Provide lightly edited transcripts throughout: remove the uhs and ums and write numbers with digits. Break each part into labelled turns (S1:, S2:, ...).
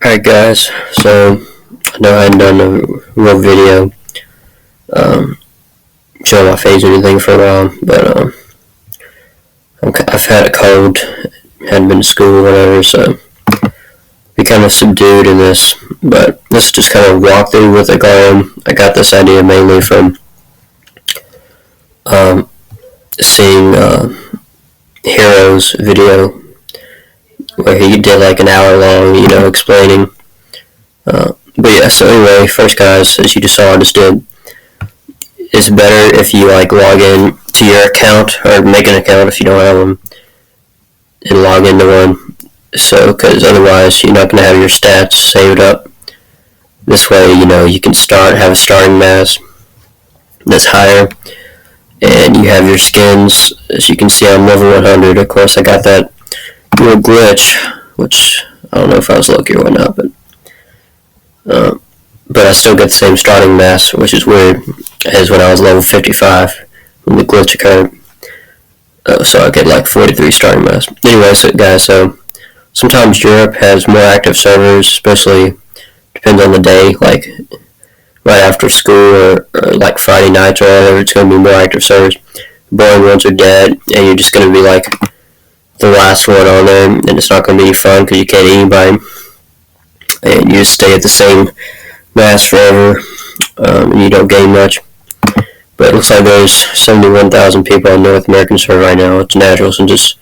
S1: Alright guys, so I know I hadn't done a real video showing my face or anything for a while, but I've had a cold, hadn't been to school or whatever, so be kind of subdued in this, but let's just kind of walk through with it going. I got this idea mainly from seeing Hero's video where he did like an hour long, explaining. But yeah, so anyway, first guys, as you just saw I just did, it's better if you like log in to your account or make an account if you don't have one and log into one. So, because otherwise you're not going to have your stats saved up. This way, you can have a starting mass that's higher, and you have your skins. As you can see, I'm level 100. Of course, I got that little glitch, which I don't know if I was lucky or whatnot, but I still get the same starting mass, which is weird, as when I was level 55 when the glitch occurred. So I get like 43 starting mass. Anyway, so guys, so sometimes Europe has more active servers, especially depends on the day, like right after school or like Friday nights or whatever. It's going to be more active servers. Boring ones are dead, and you're just going to be like the last one on there, and it's not going to be fun because you can't eat anybody, and you just stay at the same mass forever, and you don't gain much. But it looks like there's 71,000 people on North American server right now. It's natural since it's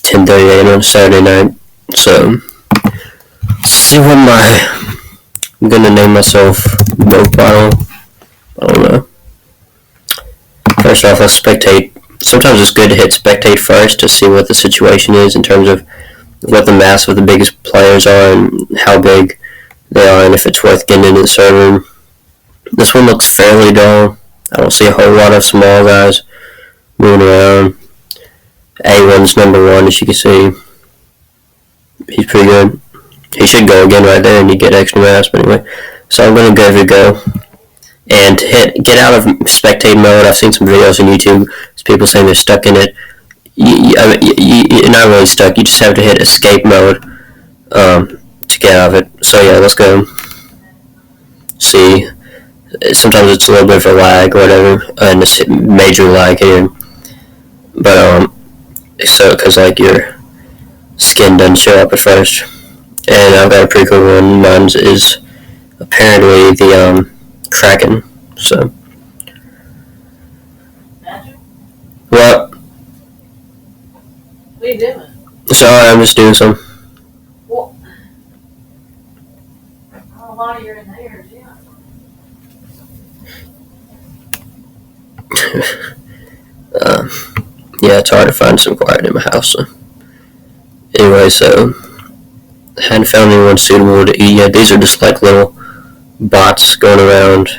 S1: 10:30 a.m. on Saturday night. So, let's see what I'm going to name myself Milk Bottle. I don't know. First off, let's spectate. Sometimes it's good to hit spectate first to see what the situation is in terms of what the mass of the biggest players are and how big they are and if it's worth getting into the server. This one looks fairly dull. I don't see a whole lot of small guys moving around. A1's number 1, as you can see. He's pretty good. He should go again right there and you get extra mass, but anyway. So I'm going to give it a go. And get out of spectate mode. I've seen some videos on YouTube. There's people saying they're stuck in it. You're not really stuck. You just have to hit escape mode to get out of it. So yeah, let's go. See, sometimes it's a little bit of a lag or whatever, and it's major lag here. But so because like your skin doesn't show up at first. And I've got a pretty cool one. Mine is apparently the Kraken. So what?
S2: What are you doing?
S1: Sorry, I'm just doing some.
S2: Well, a lot of you're in there, yeah.
S1: Yeah, it's hard to find some quiet in my house. So. Anyway, so I hadn't found anyone suitable to eat yet. These are just like little bots going around.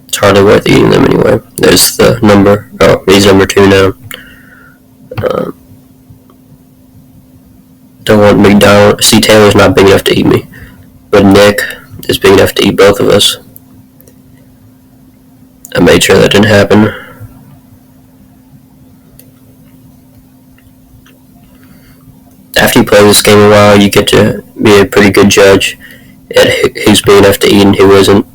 S1: It's hardly worth eating them anyway. There's the number. Oh, he's number 2 now. Don't want McDonald. See, Taylor's not big enough to eat me, but Nick is big enough to eat both of us. I made sure that didn't happen. After you play this game a while, you get to be a pretty good judge at who's big enough to eat and who isn't.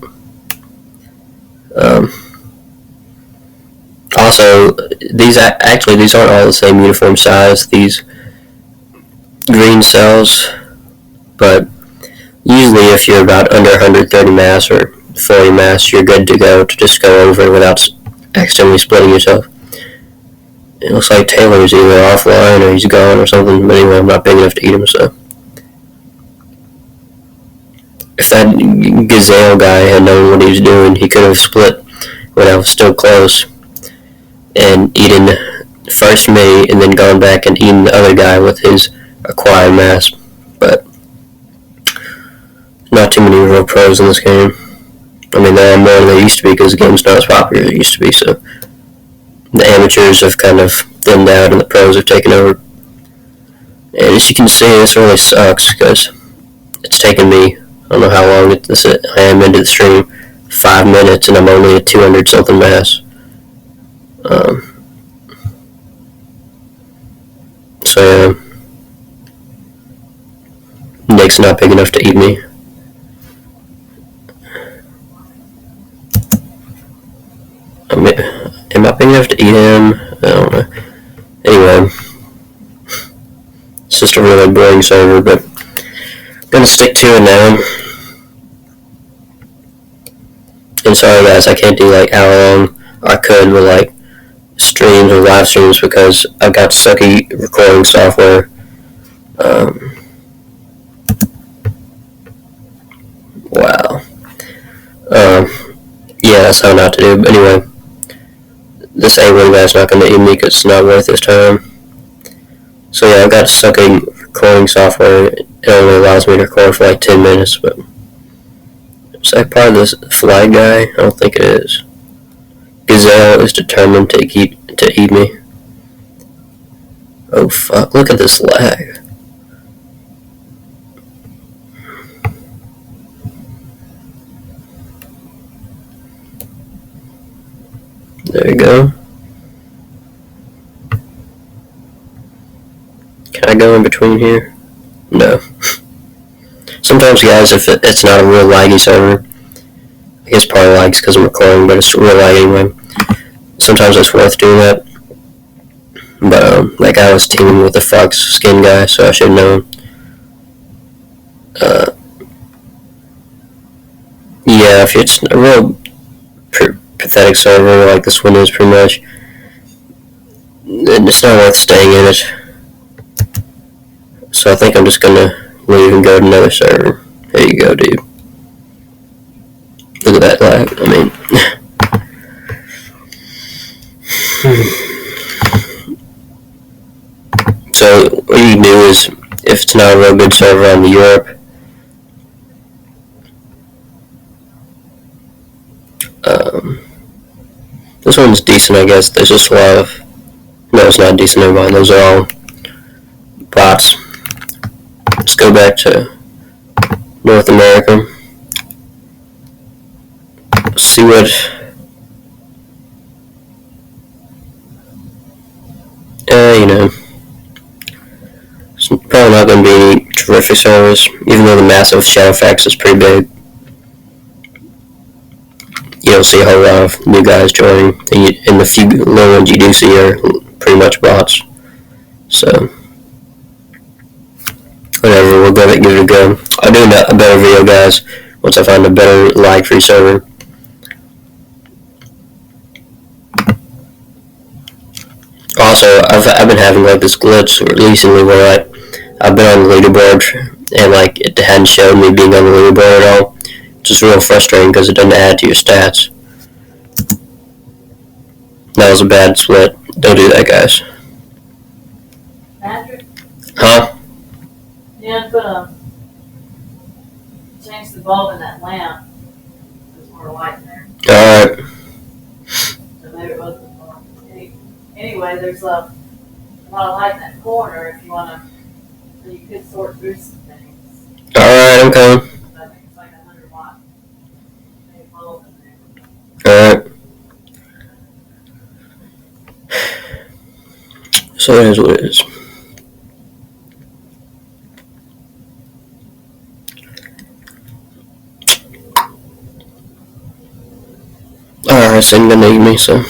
S1: Also, these aren't all the same uniform size. These green cells, but usually if you're about under 130 mass or 40 mass, you're good to go to just go over without accidentally splitting yourself. It looks like Taylor's either offline or he's gone or something, but anyway, I'm not big enough to eat him, so. If that Gazelle guy had known what he was doing, he could have split when I was still close and eaten first me and then gone back and eaten the other guy with his acquired mass. But not too many real pros in this game. I mean, there are more than there used to be because the game's not as popular as it used to be, so the amateurs have kind of thinned out and the pros have taken over. And as you can see, this really sucks because it's taken me, I don't know how long I am into the stream, 5 minutes, and I'm only at 200 something mass. So yeah, Nick's not big enough to eat me. stopping after eat him? I don't know. Anyway, it's just a really boring server, but I'm gonna stick to it now. And sorry guys, I can't do like how long I could with like streams or live streams because I've got sucky recording software. Wow. Yeah, that's how not to do. But anyway, this A1 guy's not going to eat me because it's not worth his time. So yeah, I've got sucky recording software. It only allows me to record for like 10 minutes, but is that part of this flag guy? I don't think it is. Gazelle is determined to eat me. Oh fuck, look at this lag. There you go. Can I go in between here? No. Sometimes, guys, if it's not a real laggy server, I guess probably lags because I'm recording, but it's real laggy anyway. Sometimes it's worth doing that. But that guy was teaming with the Fox skin guy, so I should know him. Yeah, if it's a real pathetic server like this one is pretty much, it's not worth staying in it. So I think I'm just gonna leave and go to another server. There you go, dude. Look at that lag. I mean, so what you do is, if it's not a real good server on the Europe, this one's decent, I guess. There's just a lot of, no, it's not decent. Never mind. Those are all bots. Let's go back to North America. See what. You know, it's probably not going to be any terrific servers, even though the massive Shadowfax is pretty big. You don't see a whole lot of new guys joining, and the few low ones you do see are pretty much bots. So, whatever, we'll go ahead and give it a go. I'll do a better video, guys, once I find a better lag-free server. Also, I've been having like this glitch recently where I've been on the leaderboard and like it hadn't showed me being on the leaderboard at all. It's just real frustrating because it doesn't add to your stats. That was a bad split. Don't do that, guys.
S2: Patrick,
S1: Huh?
S2: yeah, change the bulb in that lamp. There's more light in there.
S1: Alright.
S2: So maybe it wasn't the bulb. Anyway, there's a lot of light in that corner if you wanna, so you could sort through some things.
S1: Alright, I'm coming.
S2: I think it's like 100 watt. Maybe bulb in there.
S1: Alright. So it is what it is. Alright, so I'm gonna need me, so.